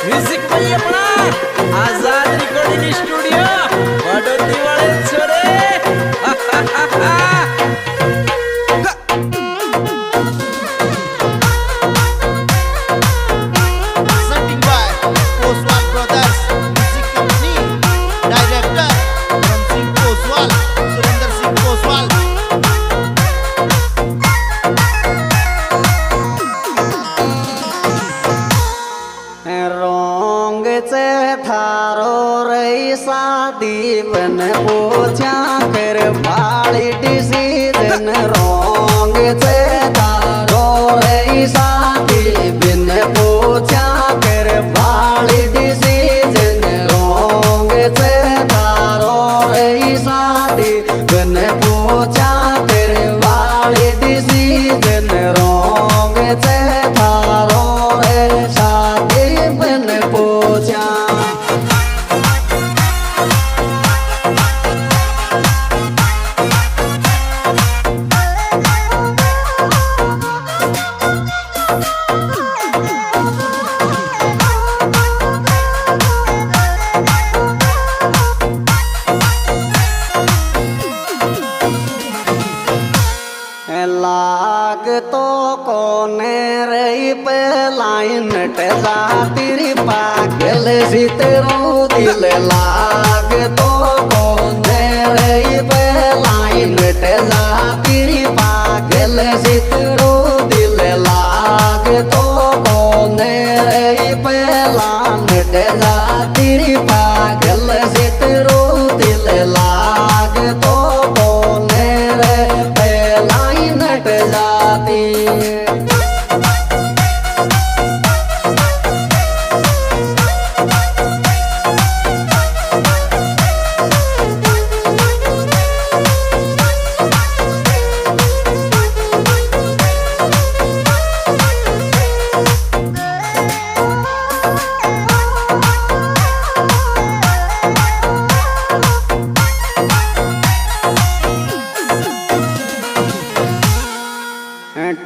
Music भाई अपना आजाद recording studio बड़ोती वाले छोरे दीवन पूछा कर भाली डिसीजन रोंग से तारो रही साथी बिन पूछा कर भाली डिसीजन रोंग से तारो रही साथी बिन पूछा कर भाली डिसीजन रोंग से तारो रही साथी बिन पूछा लाग तो कोने रही पे लाइन टेजा तेरी पागल सितरू दिल लाग तो कोने रही पे लाइन टेजा तेरी पागल सितरू दिल लाग तो कोने रही पे लाइन टेजा तेरी पागल सितरू दिल लाग तो कोने रही पे लाइन जाती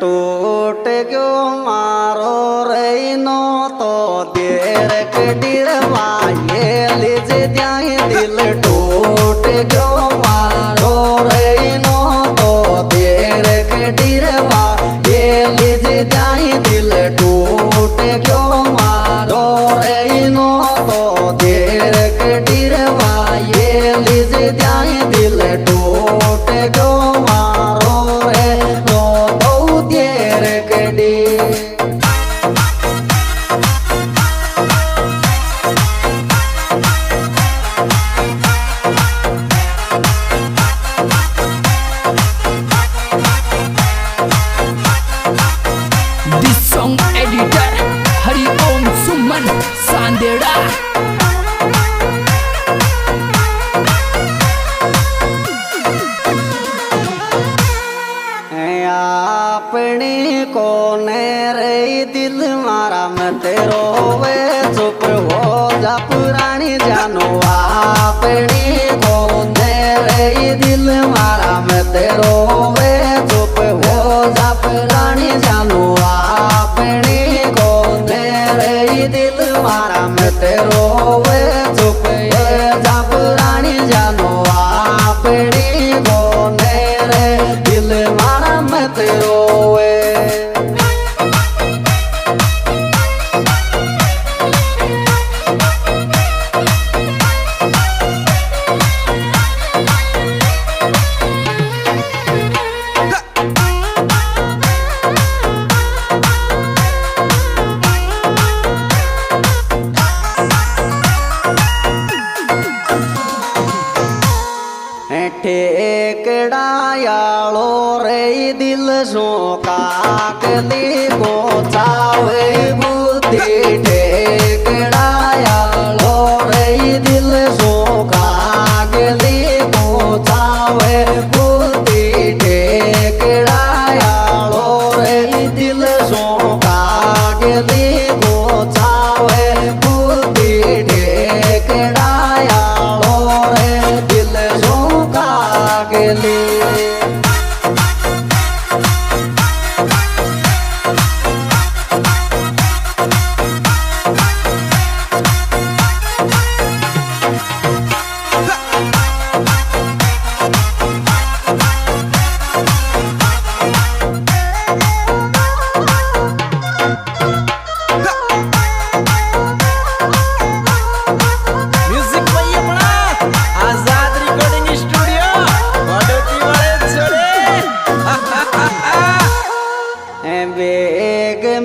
टूट गयो मारो रैनो तो देर कटीर वाये लिज जाए दिल टूट गयो मारो रैनो तो देर कटीर वाये लिज जाए दिल टूट गयो मारो रैनो तो देर कटीर वाये लिज जाए दिल टूट गयो मारो रैनो This song editor Hari Om Suman Sandera अपनी कोने रे दिल मारा मत रोवे चुप हो जा पुरानी जानो अपनी कोने रे दिल मारा मत रोवे चुप हो जा पुरानी जानो अपनी कोने रे दिल मारा मत रोवे चुप हो जा पुरानी जानो अपनी कोने रे दिल मारा मत रोवे ठेकड़ा यालो रे दिल सो काकली को चावे बुद्धि ठेकड़ा यालो रे दिल सो काकली को चावे बुद्धि ठेकड़ा यालो रे दिल सो काकली को चावे बुद्धि ठेकड़ा यालो रे दिल सो काकली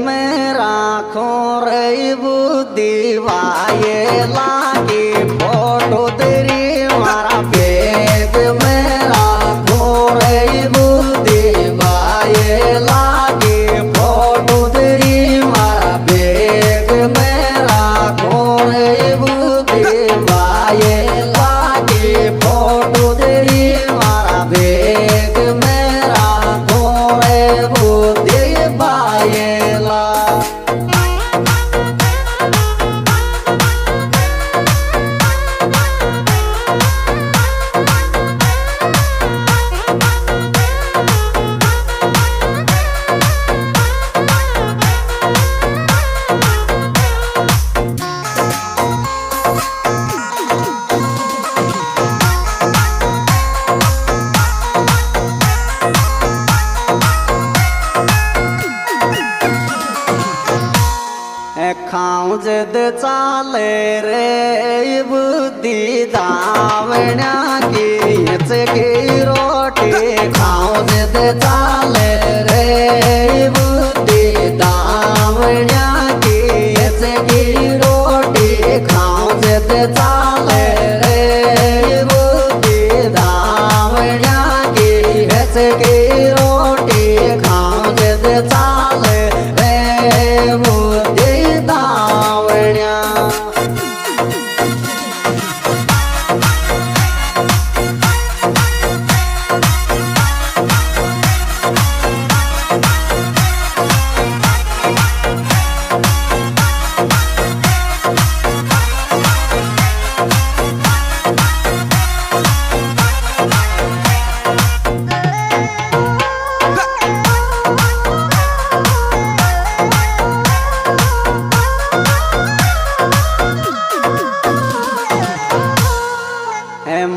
में राखो रे बुद्धि वाये लागी फोटो तेरी मारा बैग में राखो रे बुद्धि वाये लागी फोटो तेरी मारा बैग में राखो रे बुद्धि वाये लागी फोटो तेरी मारा बैग में राखो रे बुद्धि वाये ला खाऊं जद चाले रे बुद्धि दावण्या की रोटी खाऊं जद चाले रे बुद्धि दावण्या की रोटी खाऊं जद चाले रे बुद्धि दावण्या की रोटी खाऊं जद चाले रे बुद्धि दावण्या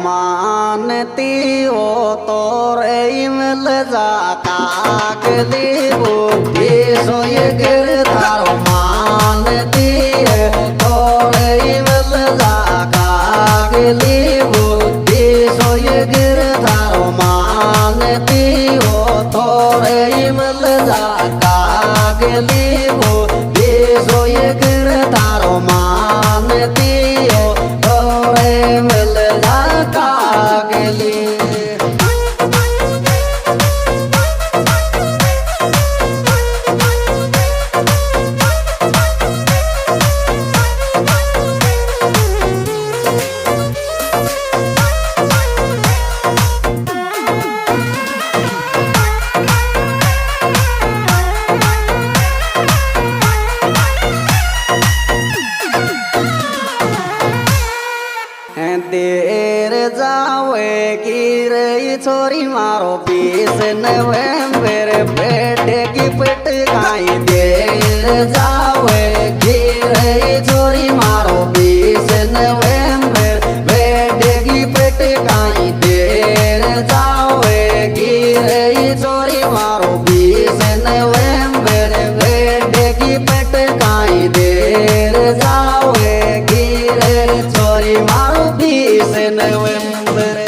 मानती हो तो रे मिल जा कागली बुद्धि सोय गिरधार मानती है तो रे मिल जा कागली बुद्धि सोय गिरधार मानती हो तो रे मिल जा कागली बुद्धि सोय गिरधार मानती हो तो रे मिल जा कागली देर जावेगी रे छोरी मारो 20 नवंबर बैठेगी पिटकाई देर जावेगी रे छोरी मारो 20 नवंबर बैठेगी पिटकाई देर जावेगी रे छोरी मारो 20 नवंबर बैठेगी पिटकाई देर जावेगी रे छोरी मारो 20 नवंबर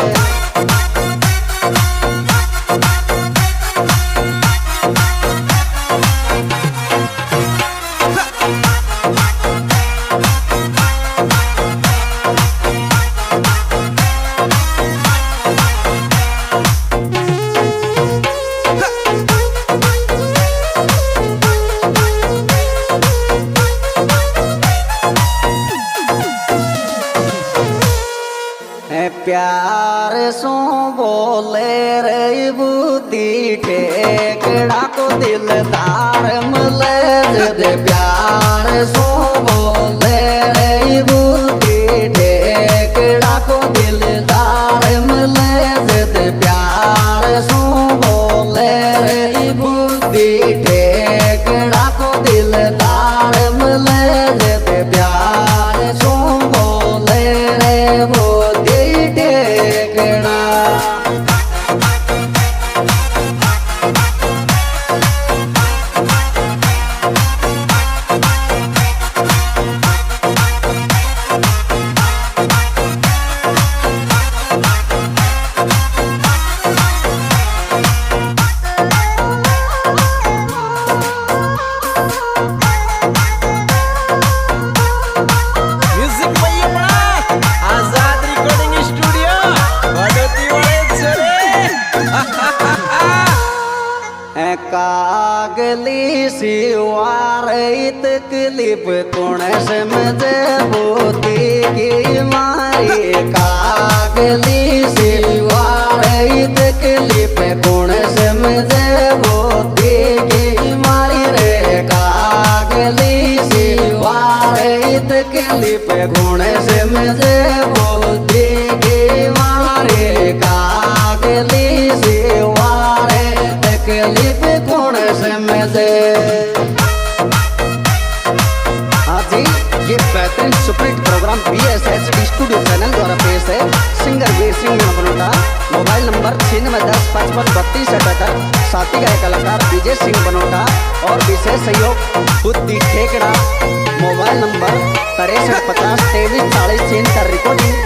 प्यार सो बोले रे बुद्धि ठेकड़ा को दिलदार मिले जद प्यार सो बोले रे बुद्धि ठेकड़ा को दिलदार मिले जद प्यार सो बोले रे बुद्धि ठेकड़ा को दिलदार मिले जद प्यार सो बोले रे बुद्धि ठेकड़ा तकलीफ कौन समझे बोती की मारी कागली सिवारे तकलीफ कौन समझे बोती की मारी रे कागली सिवारे तकलीफ कौन समझे बोती की मारी कागली सिवारे तकलीफ कौन समझे। हाँ जी, ये बेहतरीन superhit program BSH studio channel द्वारा पेश है। Singer Veer Singh Banota, mobile number 9610553278। साथी गायक कलाकार विजय सिंह बनोटा और विशेष सहयोग बुद्धि ठेकड़ा। Mobile number 63502340 recording